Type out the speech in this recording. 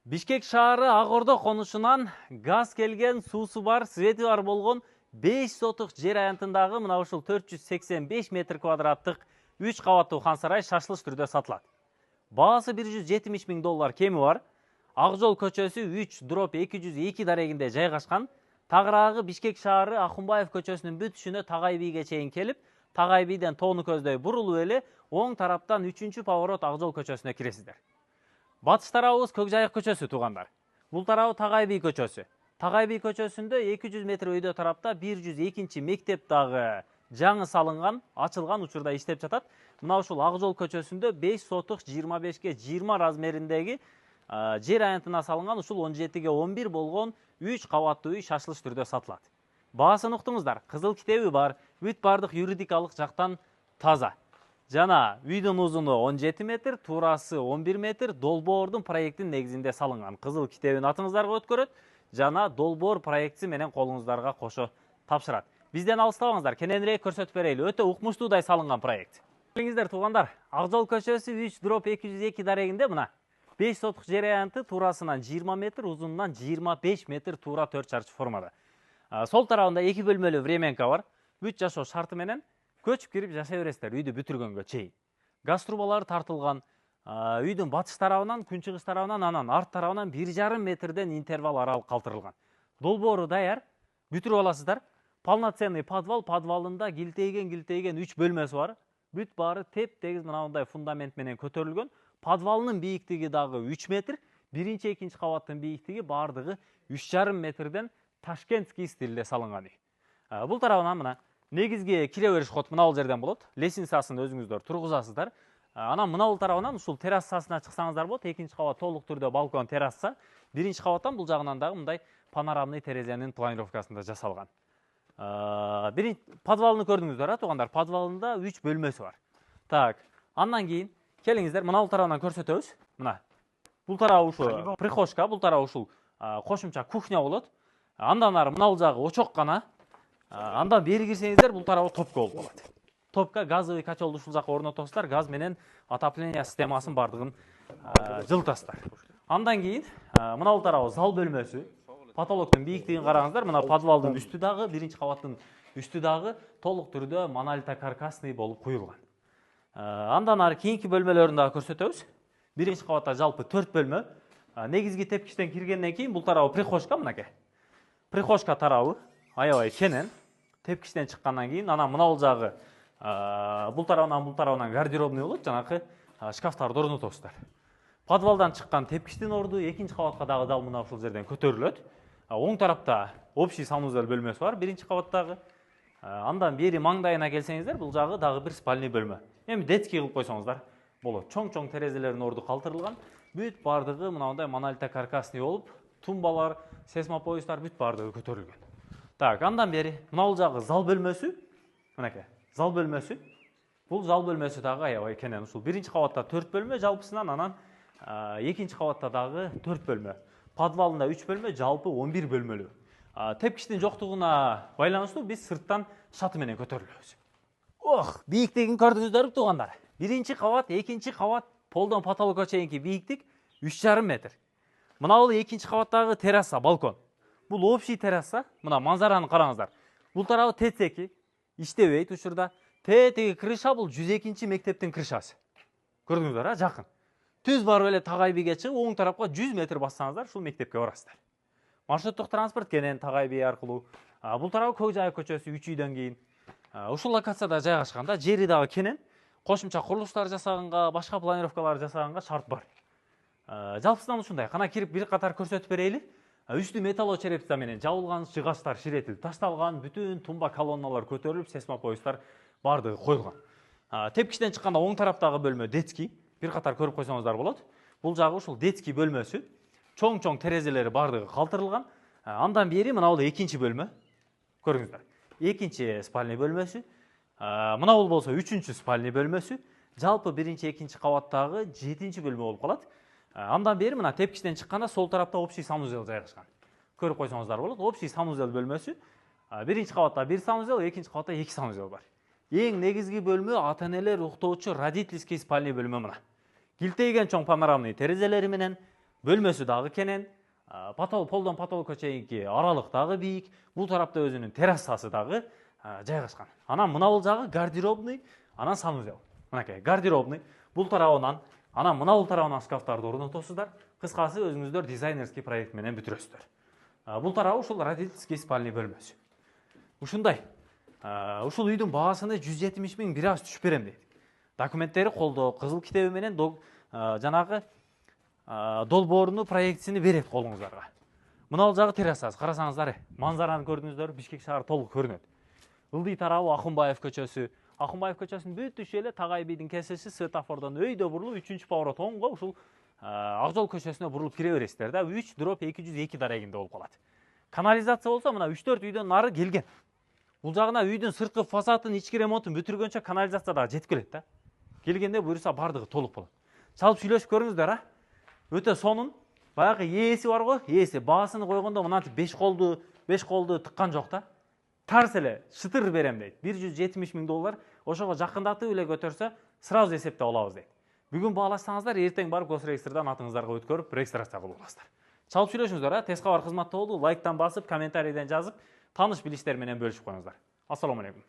Бишкек шаары Ак Ордо конушунан газ келген, суусу бар, свети бар болгон 5 сотук жер аянтындагы мына ушул 485 метр квадраттык 3 кабаттуу хан сарай шашылыш түрдө сатылат. Баасы $170.000 кеми бар. Ак Жол көчөсү 3/202 дарегинде жайгашкан. Тагыраагы Бишкек шаары Акунбаев көчөсүнүн бүтүшүнө Tagay бийге чейин келип, Tagay бийден Тоону көздөй бурулуп эле оң тараптан 3-поворот Ак Жол көчөсүнө киресиздер. Батыш тарабыбыз Көкжайык көчөсү туугандар. Бул тарабы Tagay бий көчөсү. Tagay бий көчөсүндө 200 метр өйдө тарапта 102 мектеп дагы жаңы салынган, ачылган учурда иштеп жатат. Мына ушул Ак Жол көчөсүндө 5 сотук 25ге 20 размериндеги жер аянтына салынган ушул 17/11 болгон 3 кабаттуу үй шашылыш түрдө сатылат. Баасын уктуңуздар, кызыл китеби бар, бүт бардык юридикалык жактан таза. Жана үйдүн узуну 17 метр, туурасы 11 метр, долбоордун проекттин негизинде салынган. Кызыл китебин атыңыздарга өткөрөт, жана долбоор проектси менен колуңуздарга кошо тапшырат. Бизден алыстабаңыздар, кененирээк көрсөтүп берели. Өтө укмуштуудай салынган проект. Билиңиздер туугандар, Ак Жол көчөсү 3/202 дарегинде мына 5 сотук жер аянты туурасынан 20 метр, узунунан 25 метр туура 4 чарчы формада. Сол тарабында 2 бөлмөлүү временка бар. Бүт жашоо шарты менен көчүп кирип жашай бересиздер үйдү бүтүргөнгө чейин. Газ трубалары тартылган. Үйдүн батыш тарабынан, күнчыгыш тарабынан, анан арт тарабынан 1,5 метрден интервал аралык калтырылган. Долбоору даяр, бүтүрүп аласыздар. Полноценный подвал, подвалында килтейген 3 бөлмөсү бар. Бүт баары теп-тегиз мындай фундамент менен көтөрүлгөн. Подвалынын бийиктиги дагы 3 метр, биринчи, экинчи кабаттын бийиктиги бардыгы 3,5 метрден ташкентский стилде салынган үй. Бул тарабынан мына негизги кире бериш код мына бул жерден болот. Лесенциясын өзүңүздөр тургузасыздар. Анан мына бул тарабынан ушул террасасына чыксаңыздар болот. Экинчи кабат толук түрдө балкон, терраса. Биринчи кабаттан бул жагынан дагы мындай панорамный терезенин планировкасында жасалган. Биринчи подвалын көрдүңүздөр, туугандар. Подвалында 3 бөлмөсү бар. Так, андан кийин келиңиздер, мына бул тарабынан көрсөтөбүз. Мына. Бул тарабы ушул прихожка, бул тарабы ушул кошумча кухня болот. Андан ары мына бул жагы очок гана. Андан бери кирсеңиздер, бул тарабы топка болуп калат. Топка газовый котелду ушул жака орнотосуздар, газ менен отопление системасын бардыгын жылытасыздар. Андан кийин мына бул тарабы зал бөлмөсү. Потолоктун бийиктигин караңыздар, мына подвалдын үстү дагы, биринчи кабаттын үстү дагы толук түрдө монолитокаркасный болуп куюлган. Андан ары кийинки бөлмөлөрүн дагы көрсөтөбүз. Биринчи кабатта жалпы 4 бөлмө. Негизги тепкичтен киргенден кийин бул тарабы прихожка мынакей. Прихожка тарабы аябай кенен. Тепкичтен чыккандан кийин анан мына бул жагы бул тарабынан гардеробный болот, жанакы шкафтарды орнотосуздар. Подвалдан чыккан тепкичтин орду экинчи кабатка дагы дал мына ушул жерден көтөрүлөт. Оң тарапта общий санузел бөлмөсү бар, биринчи кабаттагы. Андан бери маңдайына келсеңиздер, бул жагы дагы бир спальный бөлмө. Эми детский кылып койсоңуздар болот. Чоң-чоң терезелердин орду калтырылган. Бүт бардыгы мындай монолитокаркасный болуп, тумбалар, сейсмопоюздар бүт бардыгы көтөрүлгөн. Так, андан бери мына бул жагы зал бөлмөсү. Мынакей, зал бөлмөсү. Бул зал бөлмөсү дагы аябай кенен. Ушул биринчи кабатта 4 бөлмө жалпысынан, анан экинчи кабатта дагы 4 бөлмө. Подвалында 3 бөлмө, жалпы 11 бөлмөлүү. Тепкичтин жоктугуна байланыштуу биз сырттан шаты менен көтөрүлөбүз. Бийиктигин көрдүңүздөр туугандар. Биринчи кабат, экинчи кабат полдон потолокко чейинки бийиктик 3,5 метр. Мына бул экинчи кабаттагы терраса, балкон. Бул общий терраса. Мына манзараны караңыздар. Бул тарабы ТЦК, иштебейт учурда. Тетиги крыша бул 102-чи мектептин крышасы. Көрдүңүздөр, жакын. Түз барып эле Tagay бийге чыгып, оң тарапка 100 метр бассаңыздар, ушул мектепке барасыздар. Маршруттук транспорт кенен Tagay бий аркылуу. Бул тарабы Көкжайык көчөсү 3 үйдөн кийин. Ушул локацияда жайгашканда жери дагы кенен, кошумча курулуштар жасаганга, башка планировкалар жасаганга шарт бар. Жалпысынан ушундай. Кана кирип бир катар көрсөтүп берейли. Үстү металлочерепица менен жабылган, жыгачтар ширетилип ташталган, бүтүн тумба колонналар көтөрүлүп, сейсмопоюздар бардыгы коюлган. Тепкичтен чыкканда оң тараптагы бөлмө детский. Бир катар көрүп койсоңуздар болот. Бул жагы ушул детский бөлмөсү. Чоң-чоң терезелери бардыгы калтырылган. Андан бери мына бул экинчи бөлмө. Көрүңүздөр. Экинчи спальный бөлмөсү. Мына бул болсо 3-чү спальный бөлмөсү. Жалпы биринчи, экинчи кабаттагы 7-чи бөлмө болуп калат. Андан бери мына тепкичтен чыкканда сол тарапта общий санузел жайгашкан. Көрүп койсоңуздар болот. Общий санузел бөлмөсү. Биринчи кабатта 1 санузел, экинчи кабатта 2 санузел бар. Эң негизги бөлмө ата-энелер уктоочу родительский спальный бөлмө мына. Килтейген чоң панорамный терезелери менен Бөлмөсү дагы кенен, полдон потолокко чейинки аралык дагы бийик. Бул тарапта өзүнүн террасасы дагы жайгашкан. Анан мына бул жагы гардеробный, анан санузел. Мынакей гардеробный. Бул тарабынан, анан мына бул тарабынан шкафтарды орнотосуздар. Кыскасы өзүңүздөр дизайнерский проект менен бүтүрөсүздөр. Бул тарабы ушул родительский спальный бөлмөсү. Ушундай. Ушул үйдүн баасыны 170 миң бир аз түшүп берем дейт. Документтери колдо, кызыл китеби менен жанагы долбооруну, проектисини берет колуңуздарга. Мына бул жагы террасасы, карасаңыздар, манзараны көрдүңүздөр, Бишкек шаары толук көрүнөт. Ылдый тарабы Акунбаев көчөсү. Акунбаев көчөсүнүн бүт түшү эле Тагай бийдин кесиши светофордон өйдө бурулуп, 3-чү поворот оңго ушул Ак жол көчөсүнө бурулуп кире бересиздер да, 3/202 дарегинде болуп калат. Канализация болсо мына 3-4 үйдөн нары келген. Бул жагына үйдүн сырткы фасадын, ички ремонтун бүтүргөнчө канализация дагы жетип келет да. Келгенде буюрса бардыгы толук болот. Чалып сүйлөшүп көрүңүздөр, Өтө сонун. Баягы ээси бар го, ээси баасыны койгондо мынантип 5 колду тыккан жок да. Тарс эле шытыр берем дейт. $170 миң. Ошого жакындатып эле көтөрсө, сразу эсептеп алабыз дейт. Бүгүн баалашсаңыздар, эртең барып госрегистрден атыңыздарга өткөрүп, регистрация кылып аласыздар. Чалып сүйлөшүңүздөр, Тез кабар кызматта болду. Лайктан басып, комментарийден жазып, тааныш билиштер менен бөлүшүп коюңуздар. Ассаламу алейкум.